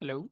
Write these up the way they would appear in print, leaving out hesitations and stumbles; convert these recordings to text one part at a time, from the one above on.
Hello.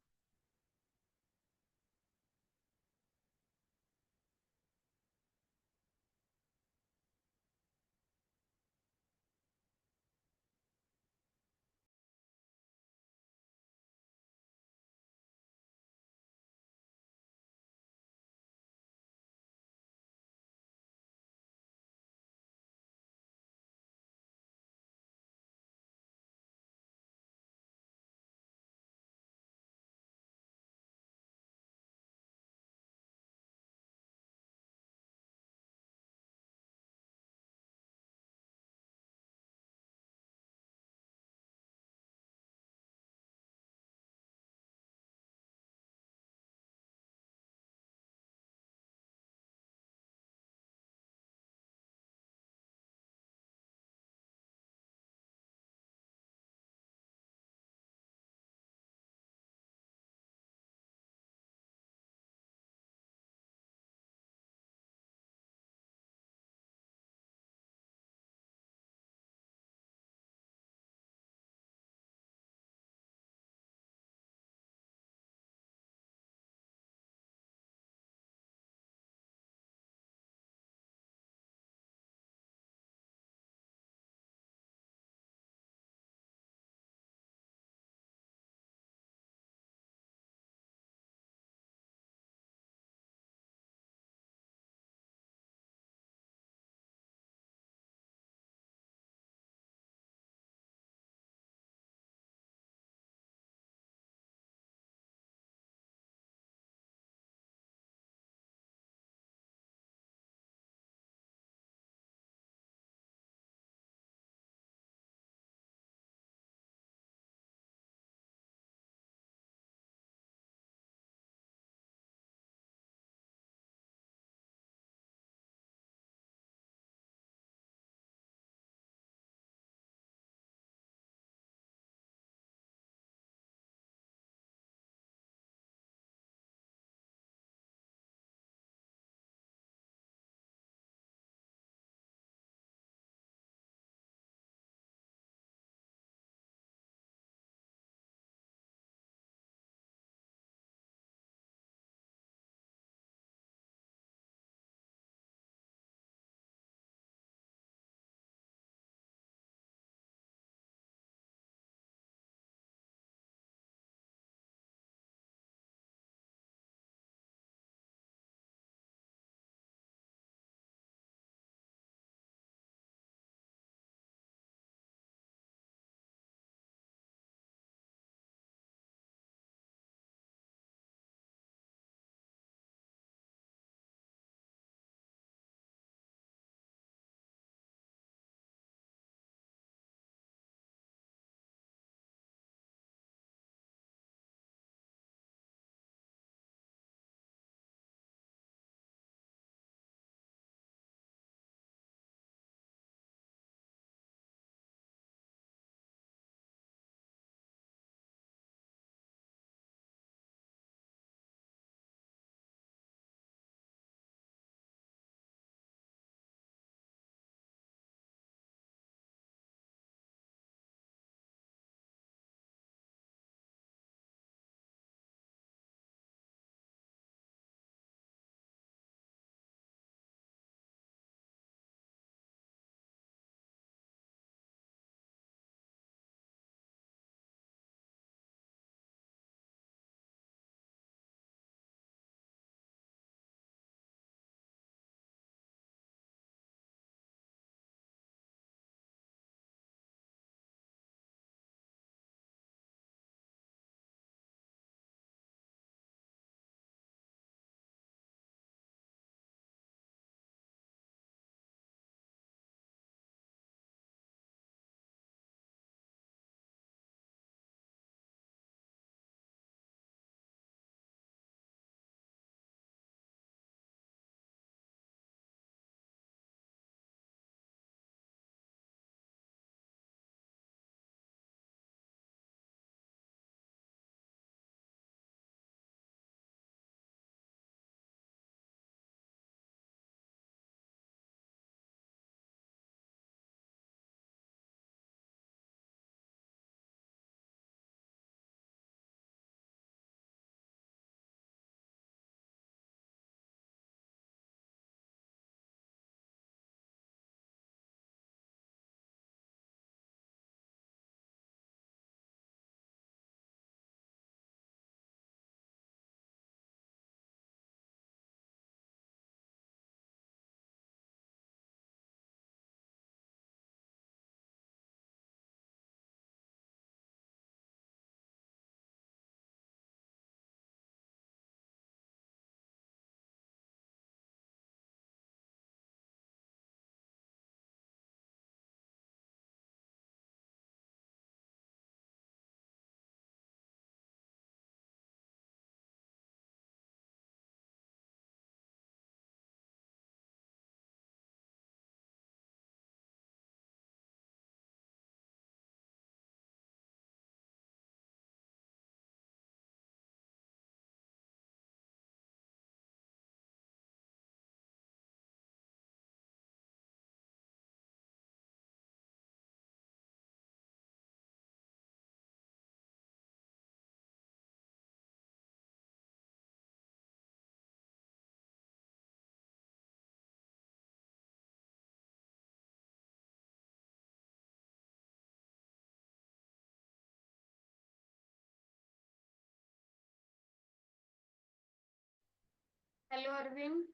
Hello, Arvind.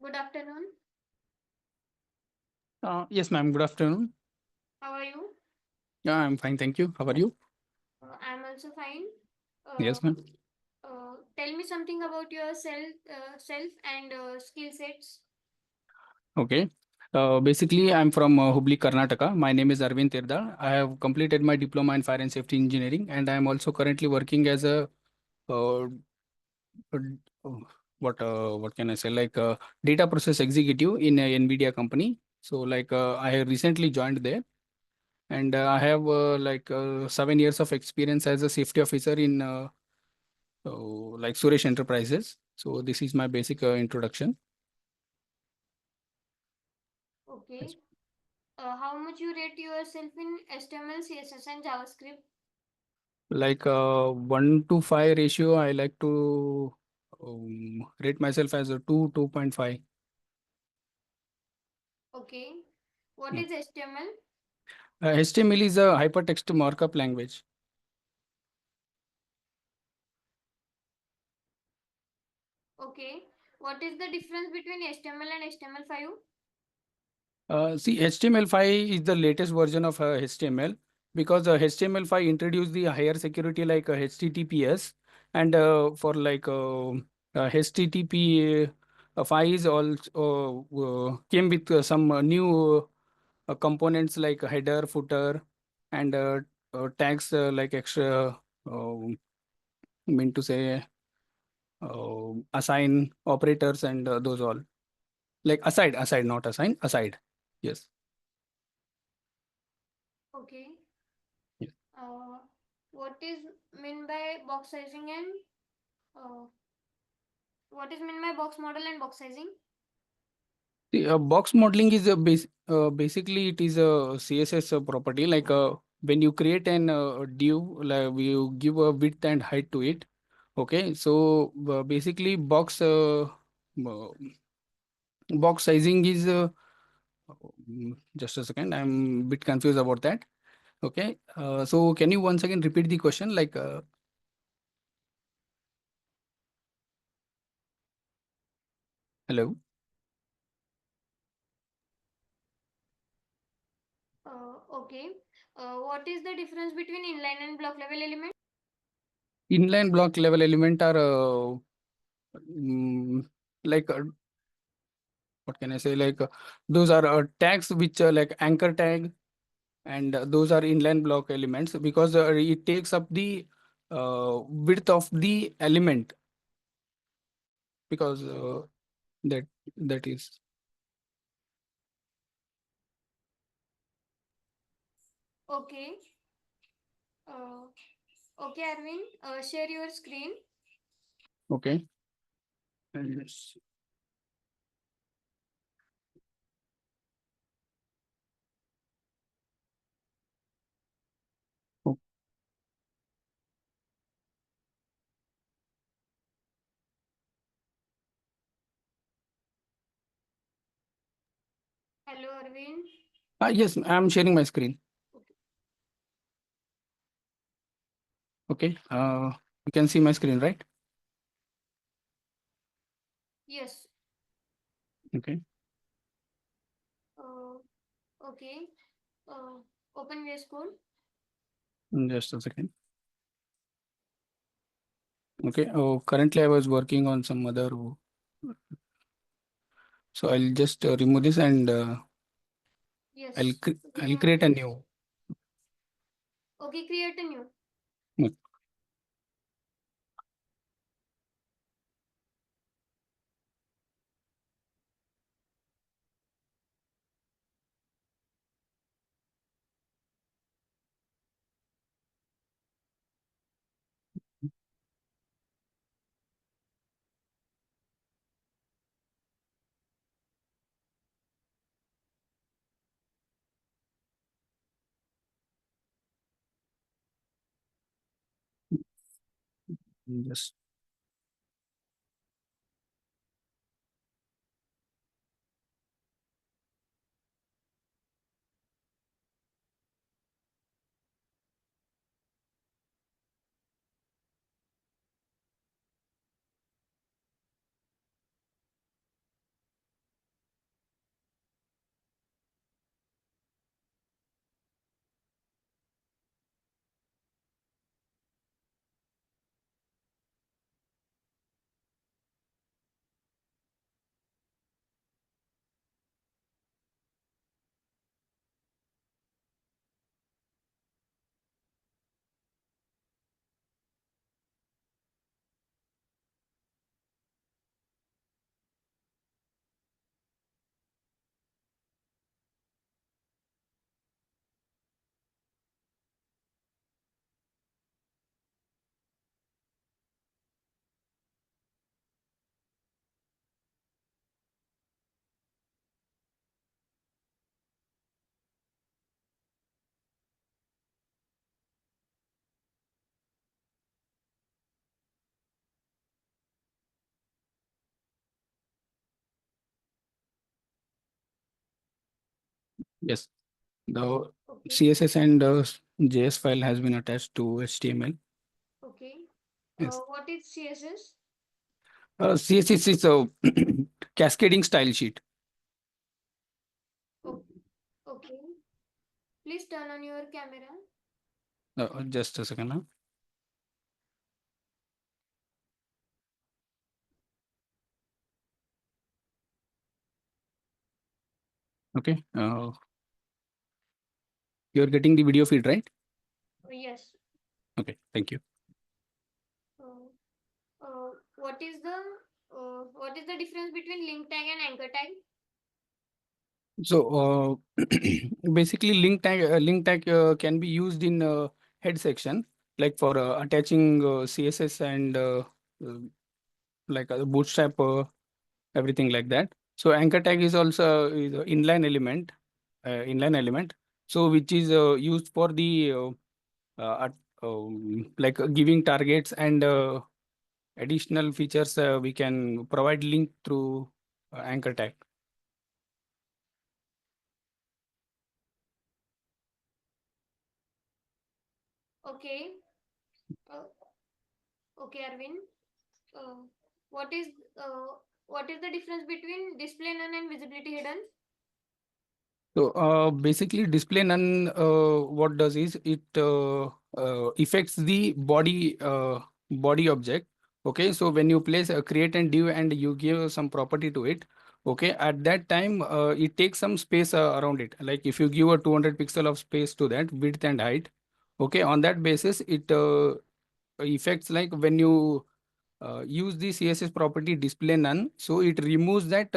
Good afternoon. Yes, ma'am. Good afternoon. How are you? Yeah, I'm fine. Thank you. How are you? I'm also fine. Uh, Yes, ma'am. Tell me something about your self and skill sets. Okay. Basically, I'm from Hubli, Karnataka. My name is Arvind Tirdal. I have completed my diploma in fire and safety engineering, and I am also currently working as a uh, uh, what can I say, like a data process executive in a NVIDIA company. So, I have recently joined there, and I have 7 years of experience as a safety officer in Suresh Enterprises. So, this is my basic introduction. Okay. How much you rate yourself in HTML, CSS, and JavaScript? 1 to 5 ratio, I like to rate myself as a 2.5. Okay. What Yeah. is HTML? HTML is a hypertext markup language. Okay. What is the difference between HTML and HTML5? See, HTML5 is the latest version of HTML, because HTML5 introduced the higher security like HTTPS, and for HTTP 5 is also came with some new components like header, footer, and tags like extra. Mean to say assign operators and those all, like aside, not assign, aside. Yes. Okay. Yes. Uh, what is mean by box sizing and uh, what is mean by box model and box sizing? The box modeling is basically it is a CSS property. When you create an div, like you give a width and height to it. Okay, so basically uh, box sizing is just a second. I'm a bit confused about that. Okay, so can you once again repeat the question? Hello. Okay. What is the difference between inline and block level element? Inline block level element are mm, like what can I say? Those are tags which are like anchor tag, and those are inline block elements because it takes up the width of the element, because that that is. Okay. Uh, okay, Arvind. Share your screen. Okay. Yes. O- Hello, Arvind. Yes, I'm sharing my screen. Okay. Okay. You can see my screen, right? Yes. Okay. Uh, okay. Uh, Open VS Code. Just a second. Okay. Oh, currently I was working on some other, so I'll just remove this, and Yes. I'll Remove create a this. new. Okay, create a new. Just Yes, the Okay. CSS and JS file has been attached to HTML. Okay. Yes. What is CSS? CSS is a cascading style sheet. Okay. Please turn on your camera. Just a second. Huh? Okay. You're getting the video feed, right? Yes. Okay. Thank you. Uh, what is the difference between link tag and anchor tag? So basically, link tag can be used in head section, like for attaching CSS and like bootstrap, everything like that. So anchor tag is also is a inline element. So which is used for the like giving targets and additional features. We can provide link through anchor tag. Okay. Uh, okay, Arvind. Uh, what is uh, what is the difference between display none and visibility hidden? So basically, display none, what does is it affects the body object. Okay, so when you place a create and div and you give some property to it, okay, at that time it takes some space around it. Like if you give a 200 pixel of space to that width and height, okay, on that basis it affects like when you use the CSS property display none, so it removes that.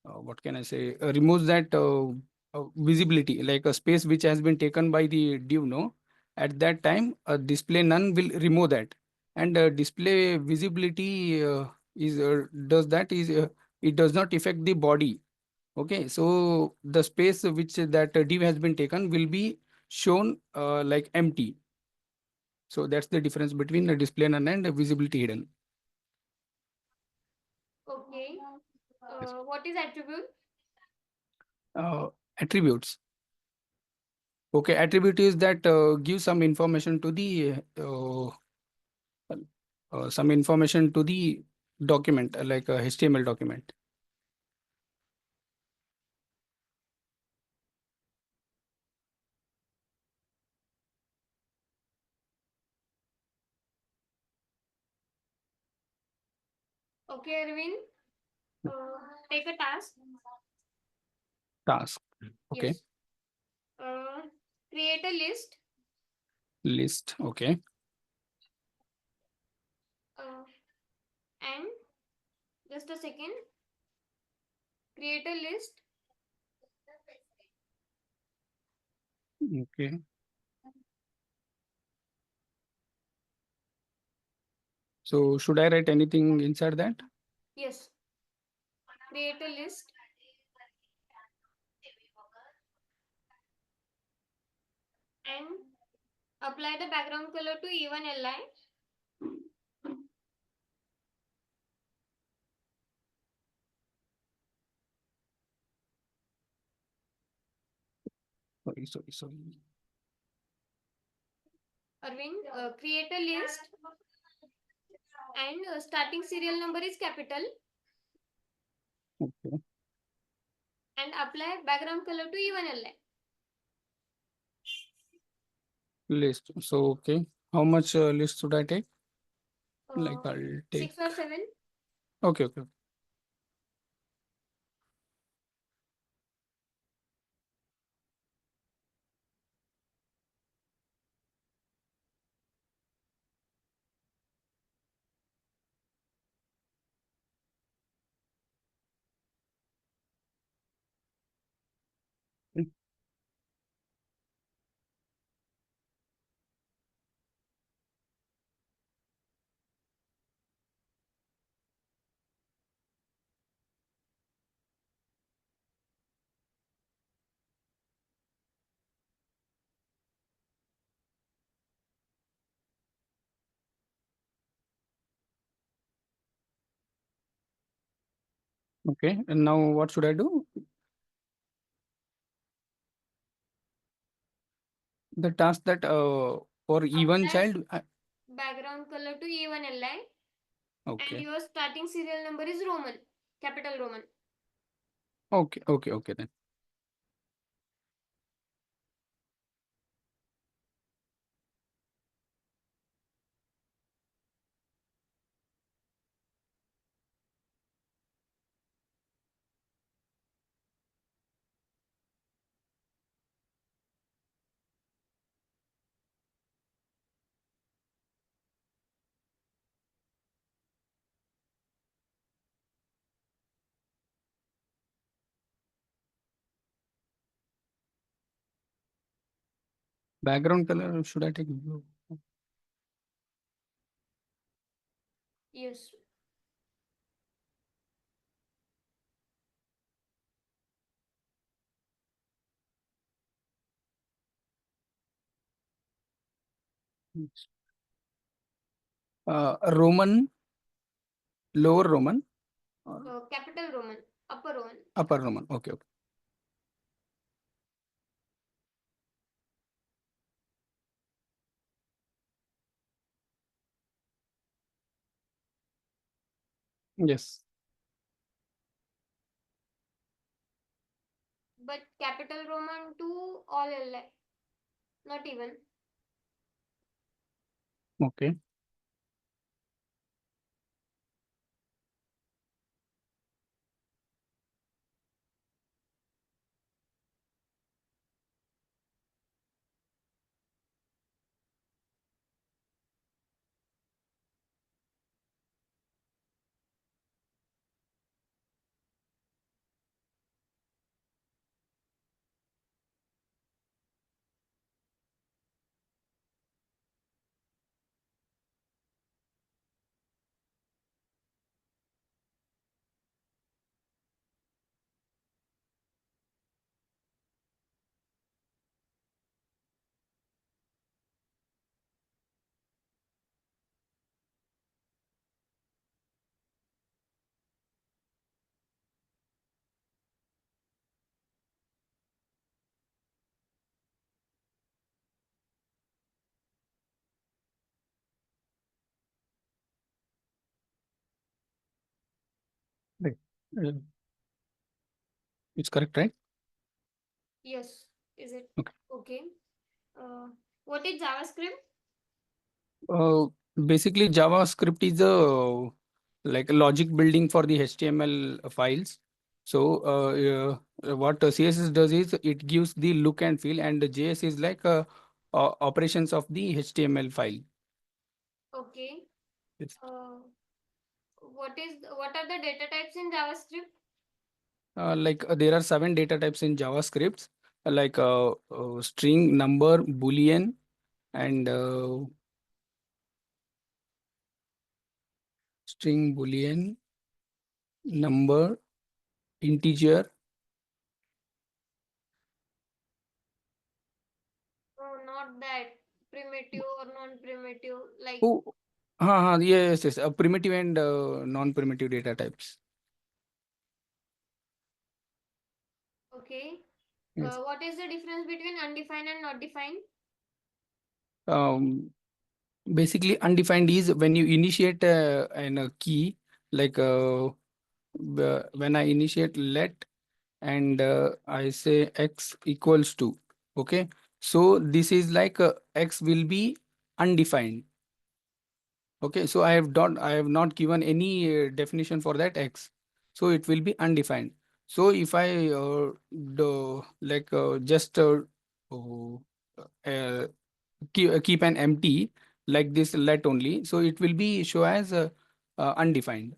What can I say, removes that visibility, like a space which has been taken by the div. No, at that time, display none will remove that, and display visibility is does that is it does not affect the body. Okay, so the space which that div has been taken will be shown like empty. So that's the difference between the display none and visibility hidden. Okay. Yes. What is attribute? Attributes. Okay, attribute is that give some information to the some information to the document, like a HTML document. Okay, Arvind. Take a task. Task. Okay, Yes. Uh, create a list. list. Okay, And just a second. Create a list. okay. So should I write anything inside that? Yes. Create a list. And apply the background color to even li. Sorry. Arvind, create a list and starting serial number is capital Okay, and apply background color to even li. list. So okay, how much list should I take? Like Uh, I'll take. 6 or 7. Okay, okay. Okay, and now what should I do? The task that for even Apply child. background color to A1 LI, and Okay. your starting serial number is Roman, capital Roman. Okay. Okay. Okay then. Background color, should I take blue? Yes. Roman, lower Roman, or Capital Roman, upper Roman. upper Roman. Okay. Okay. Yes. But capital Roman to all LI, not even. Okay. Right. Uh, it's correct, right? Yes. Is it Okay. okay? Uh, what is JavaScript? Uh, Basically, JavaScript is a like a logic building for the HTML files. So, what CSS does is it gives the look and feel, and the JS is like operations of the HTML file. Okay. Yes. What are the data types in JavaScript? There are 7 data types in JavaScript, like string, number, boolean, and string, boolean, number, integer. No, not that. Primitive or non-primitive. Like, Oh, yes, yes. Primitive and non-primitive data types. okay. Yes. What is the difference between undefined and not defined? Um, Basically, undefined is when you initiate a key, like when I initiate let and I say x equals to. Okay. So this is like x will be undefined. Okay, so I have not given any definition for that x, so it will be undefined. So if I do like just oh, uh, keep an empty like this let only, so it will be show as undefined.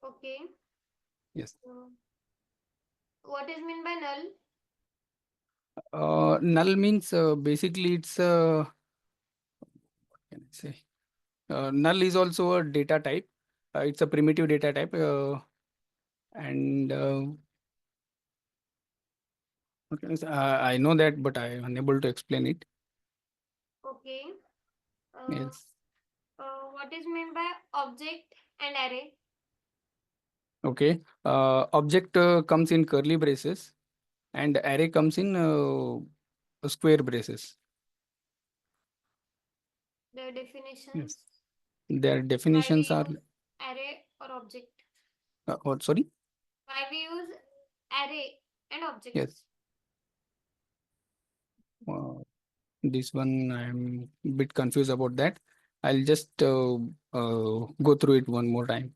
Okay. Yes. Uh, what is mean by null? Null means basically it's what can I say? Null is also a data type. It's a primitive data type, and okay, so, I know that, but I am unable to explain it. Okay. Uh, Yes. what is mean by object and array? Okay. Object comes in curly braces, and array comes in square braces. The Yes. definitions. Their Why we definitions are, use array or object? sorry. Why we use array and Yes. objects? Uh, this one I'm a bit confused about that. I'll just go through it one more time.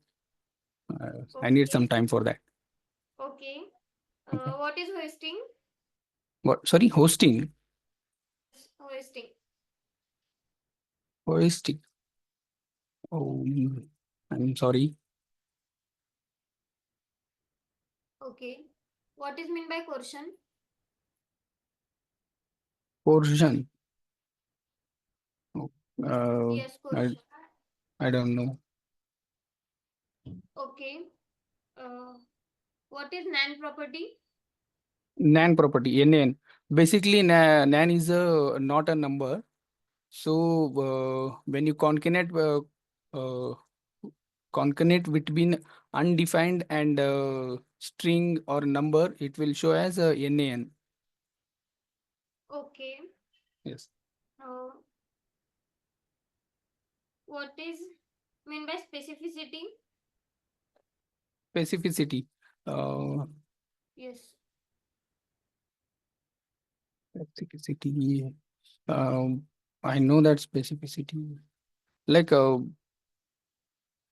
I need some Okay. time for that. Okay. Okay. What is hoisting? What? Sorry, hosting. Yes, hoisting. Hosting. Oh, I'm sorry. Okay. What is mean by coercion? Portion. Oh, Yes, I coercion. I don't know. Okay. Uh, what is nan property? Nan property. NaN. Basically, NaN is a not a number. So when you uh, concatenate between undefined and string or number, it will show as a NaN. Okay. Yes. Uh, what is mean by specificity? Specificity. Uh, Yes. Specificity. I know that specificity. Like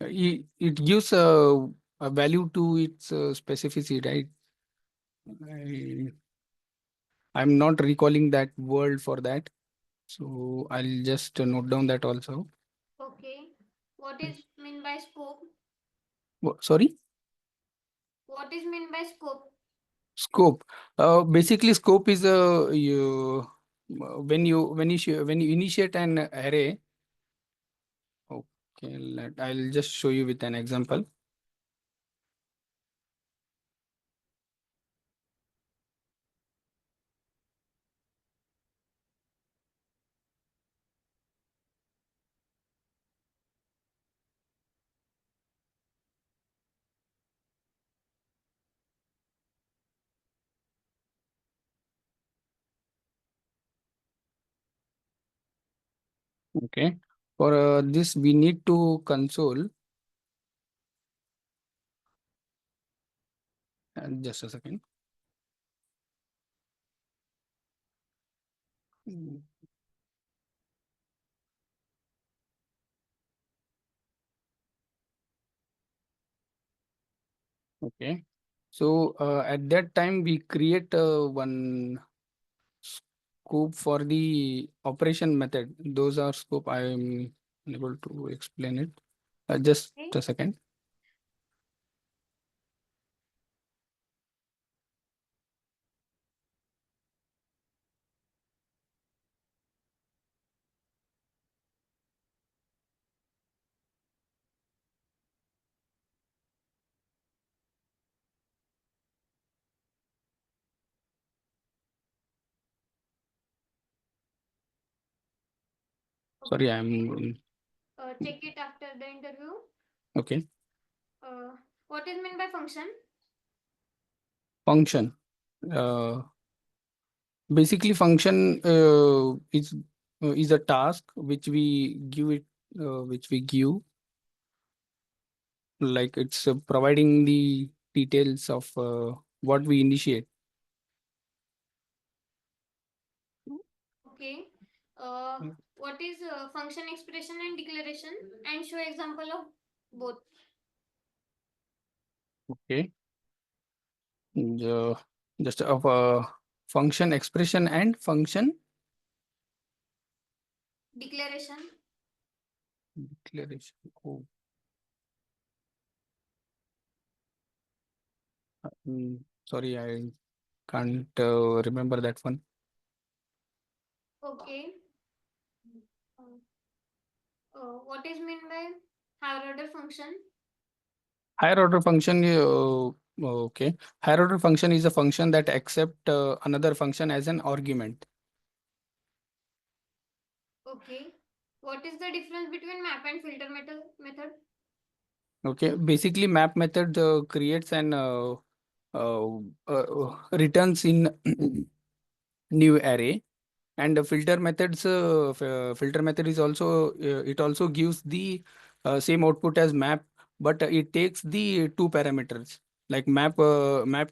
it gives a value to its specificity, right? I, I'm not recalling that word for that. So I'll just note down that also. Okay. What is Yes. mean by scope? Sorry, What is mean by scope? scope. Basically, scope is a when you initiate an array. Okay, I'll just show you with an example. Okay, for this we need to console. Just a second. Mm, okay, so at that time we create one scope for the operation method. Those are scope. I am unable to explain it. Just Okay. a second. Sorry, Okay. I'm Check it after the interview. okay. Uh, what is mean by function? Function. Uh, Basically, function is a task which we give it, which we give, like it's providing the details of what we initiate. Okay. Mm. What is function expression and declaration? And show example of both. Okay. Uh, just of function expression and function Declaration. declaration. Oh, sorry, I can't remember that one. Okay. Uh, what is mean by higher order function? Higher order function. Okay. Higher order function is a function that accept another function as an argument. Okay. What is the difference between map and filter method? Okay. Basically, map method creates an returns in new array. And the filter method is also it also gives the same output as map, but it takes the two parameters. Like map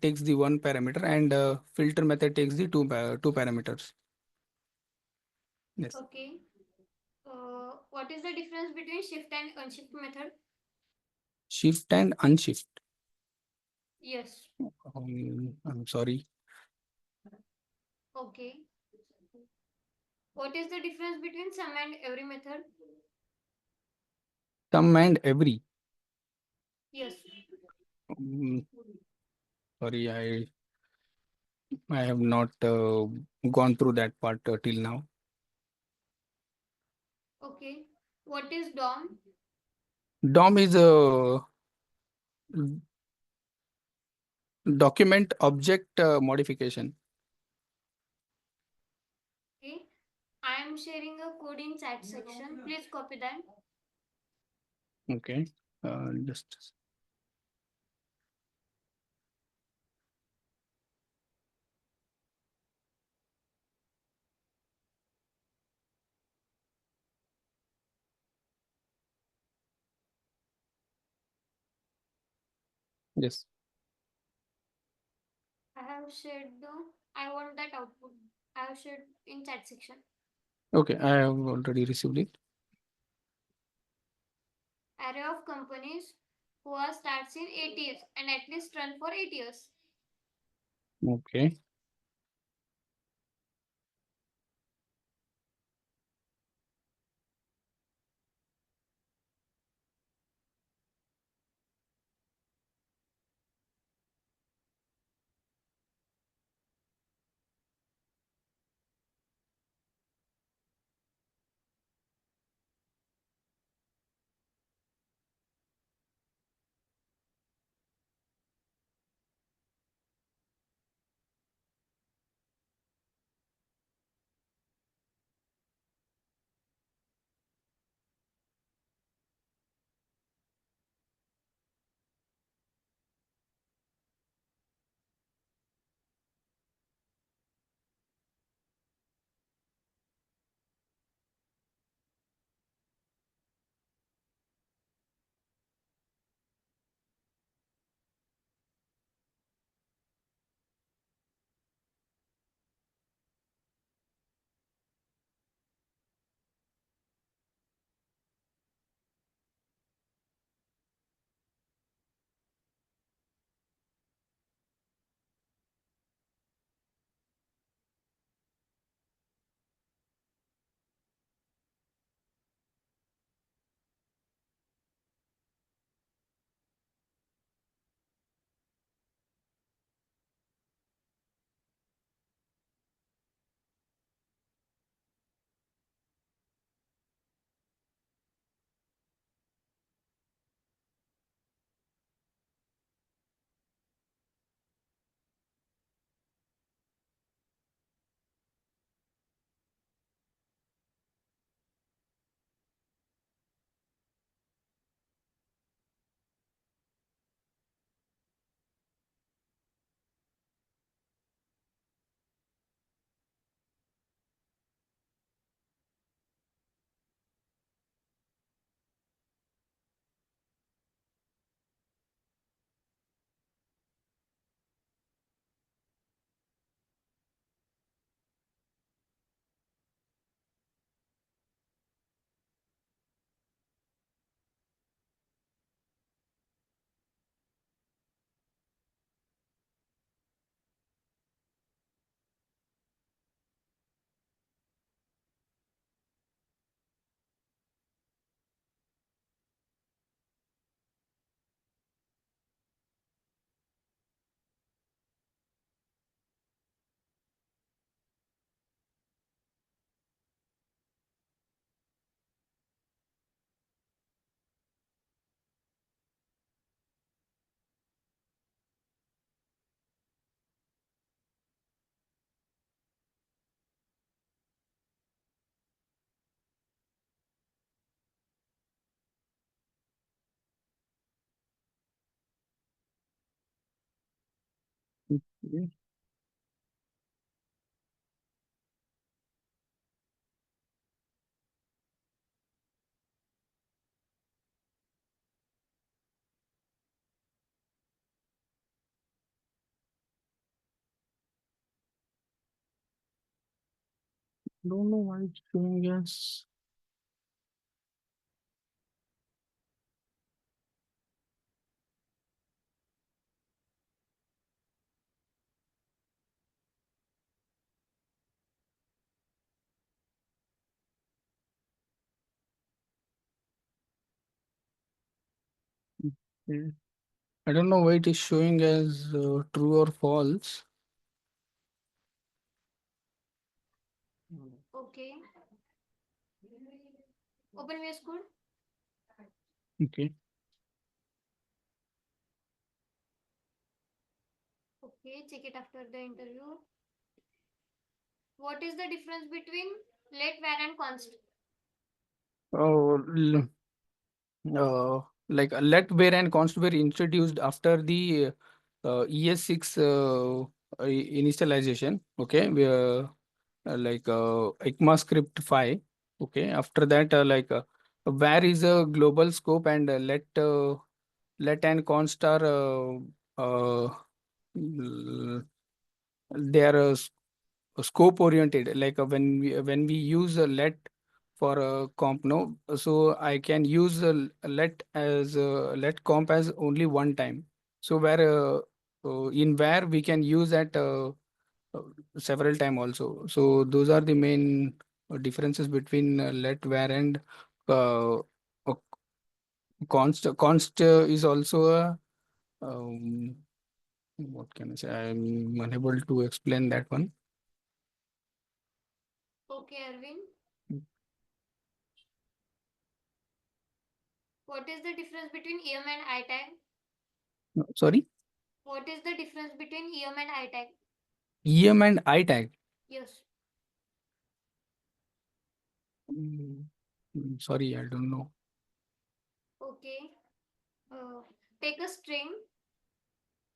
takes the one parameter, and filter method takes the two parameters. Yes. Okay. What is the difference between shift and unshift method? Shift and unshift. Yes. I'm sorry. Okay. What is the difference between sum and every method? Some and every. Yes. Um, Sorry, I have not gone through that part till now. Okay. What is DOM? DOM is a document object modification. Okay. I am sharing a code in chat section. Please copy that. Okay. Just yes. I have shared the. I want that output. I have shared in chat section. Okay, I have already received it. Array of companies who are starts in 8 years and at least run for 8 years. Okay. Okay. Don't know why it's showing as. Okay. I don't know why it is showing as true or false. Okay. Open VS Code. Okay. Okay, check it after the interview. What is the difference between let, where, and const? Oh, like let, where, and const were introduced after the ES6 initialization. Okay, like ECMAScript 5. Okay, after that, where is a global scope, and let and const are they are scope oriented. Like when we use a let for a comp, no, so I can use a let comp as only one time. So in where we can use that uh, several time also. So those are the main differences between let, where, and uh, const is also a what can I say? I'm unable to explain that one. Okay, Arvind. What is the difference between EM and I tag? Sorry, What is the difference between EM and I tag? EM and I tag. Yes. Mm, Sorry, I don't know. Okay. Uh, take a string.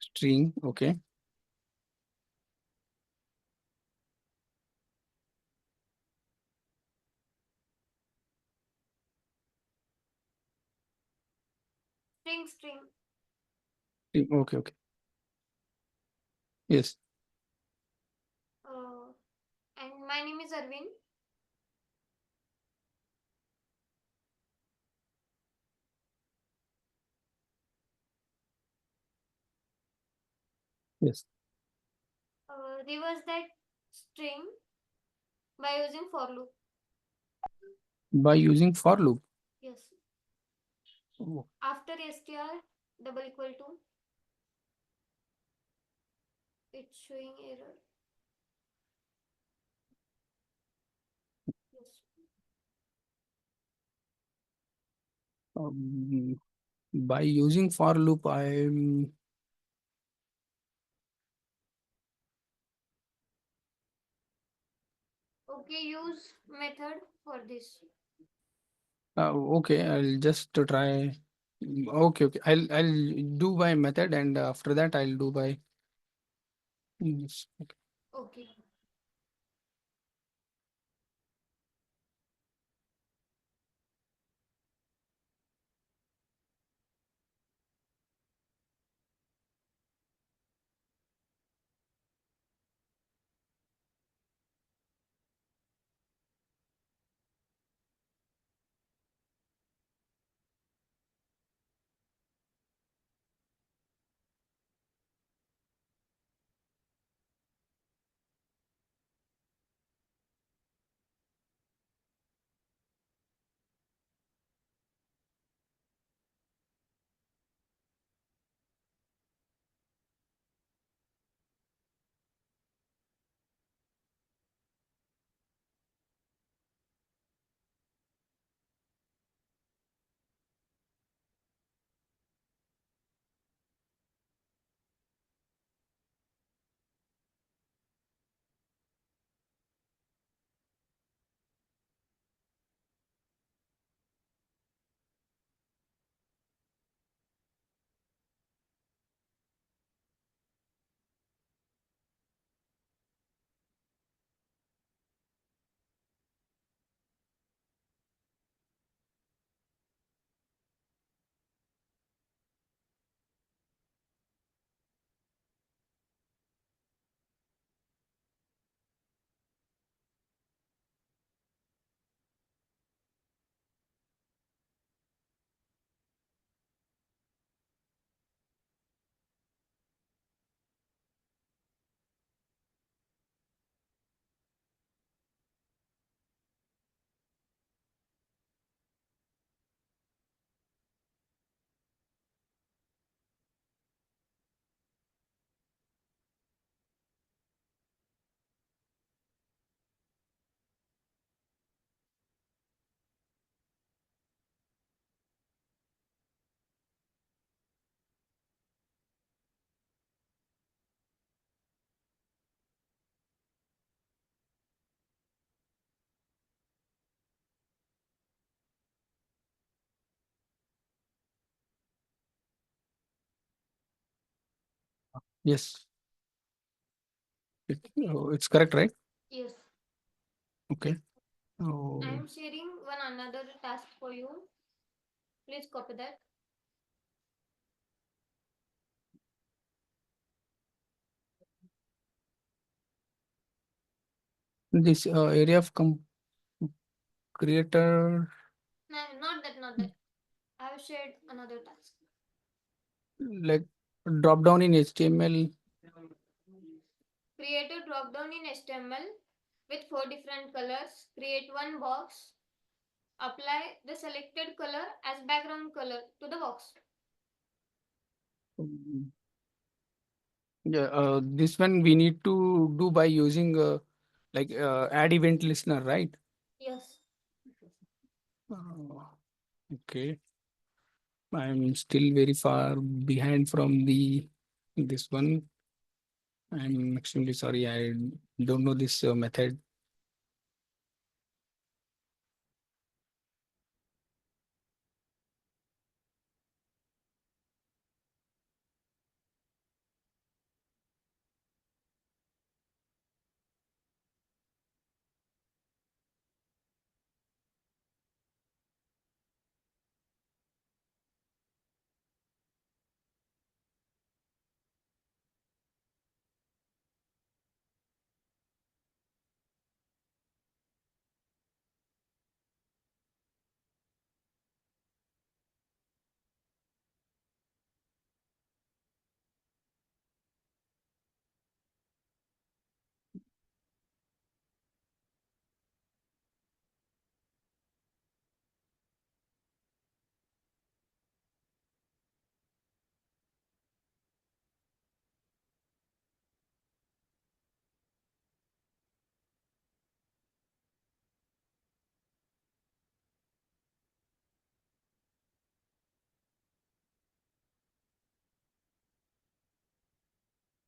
String, okay. String. Okay, okay. Yes, Uh, and my name is Arvind. yes. Reverse that string by using for loop. By using for loop. Yes. Oh, After str double equal to, it's showing error. Yes. um, by using for loop, I'm Okay, use method for this. okay. I'll just to try. Okay, okay. I'll do by method, and after that I'll do by. Yes. Okay. Okay. Yes, it's correct, right? Yes. Okay. I Oh, am sharing one another task for you. Please copy that. this area of creator, No, not that, not that. I have shared another task. like drop down in HTML. Create a drop down in HTML with 4 different colors. Create one box. Apply the selected color as background color to the box. um, Yeah, this one we need to do by using like add event listener, right? Yes. Uh, okay. I'm still very far behind from the this one. I'm extremely sorry. I don't know this method.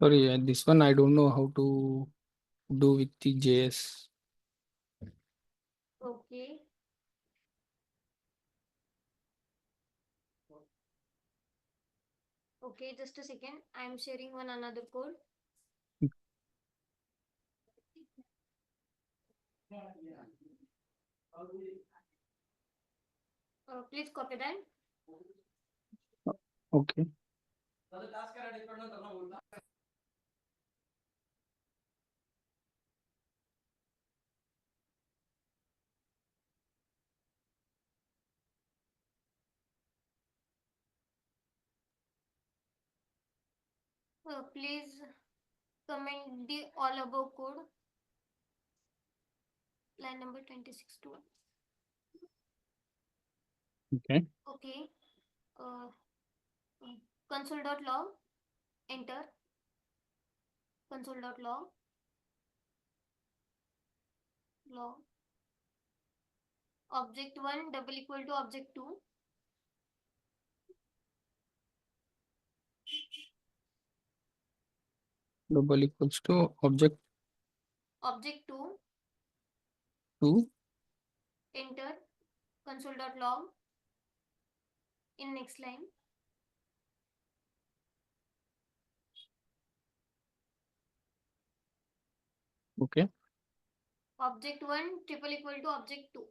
Sorry, this one I don't know how to do with the JS. Okay. Okay, just a second. I am sharing one another code. Please copy that. Okay. Please comment the all above code. Line number 26 to 1. Okay. Okay. Uh, uh, console.log. Enter. Console.log. Log. Object 1 double equal to object 2. Double equals to object Object 2. two. Enter. Console.log. In next line. Okay. Object 1 triple equal to object 2.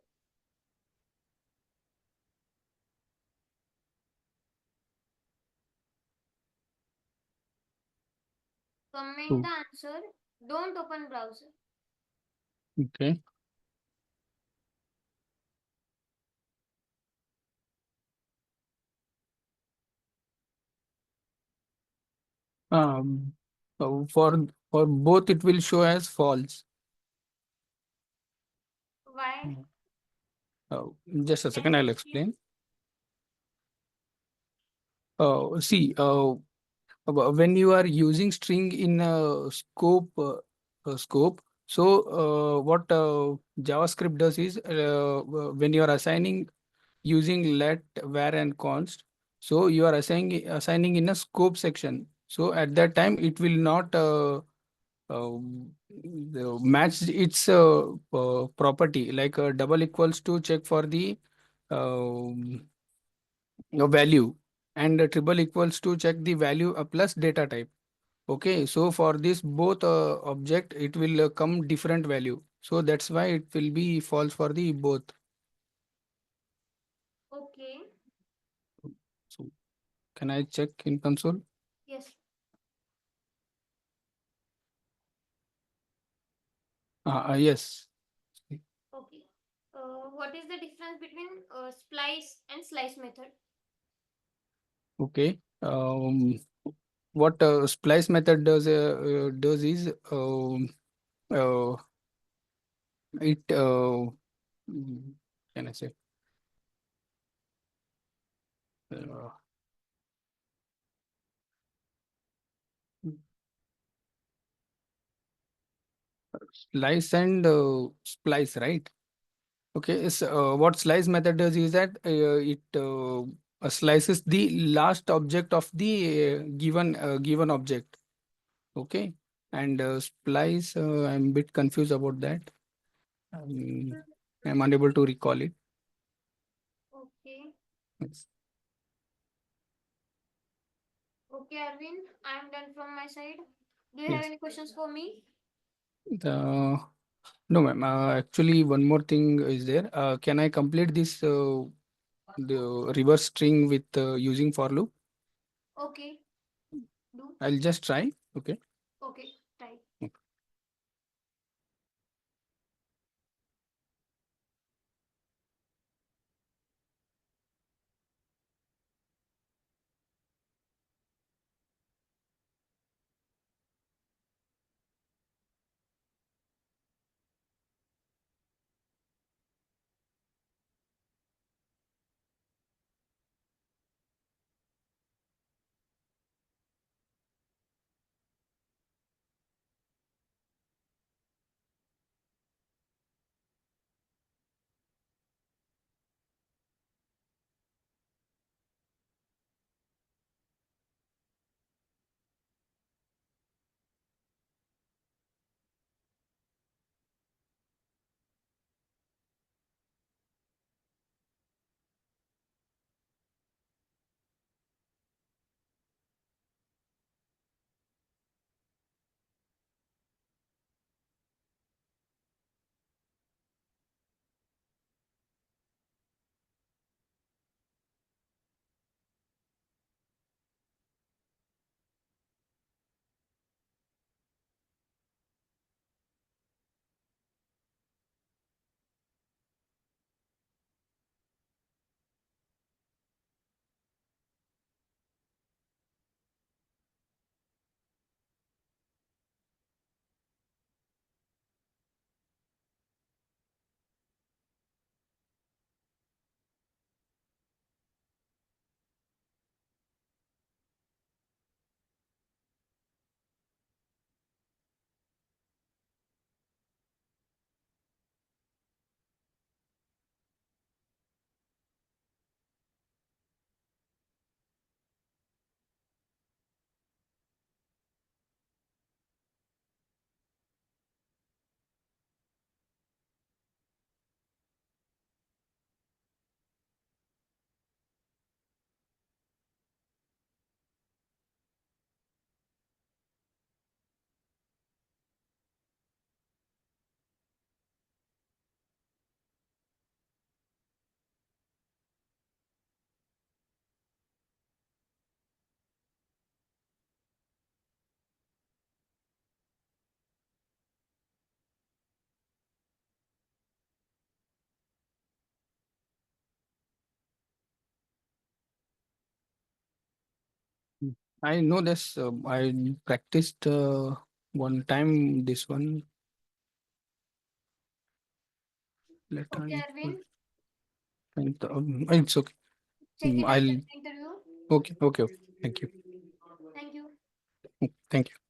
Comment Two. the answer. Don't open browser. Okay. Um, for both it will show as false. Why? Uh, just a second, I'll explain. See, when you are using string in a scope, so what JavaScript does is when you are assigning using let, var, and const, so you are assigning in a scope section. So at that time, it will not match its property, like double equals to check for the value, and triple equals to check the value plus data type. Okay, so for this both object, it will come different value. So that's why it will be false for the both. Okay. So can I check in console? Yes. Yes. Okay. What is the difference between splice and slice method? Okay. What splice method does is uh, it mm, can I say uh, slice and splice, right? Okay, so, what slice method does is that it slices the last object of the given object. Okay, and splice, I'm a bit confused about that. Um, I'm unable to recall it. Okay. Yes. Okay, Arvind, I'm done from my side. Do you have Yes. any questions for me? The No, ma'am. Actually, one more thing is there. Can I complete this the reverse string with using for loop? Okay, do. I'll just try. Okay. Okay, right. Mm. I know this. I practiced one time this one. Let Okay, I. Arvind, It's okay. check it and I'll. send the interview. Okay. Okay. Okay. Thank you. Thank you. Thank you.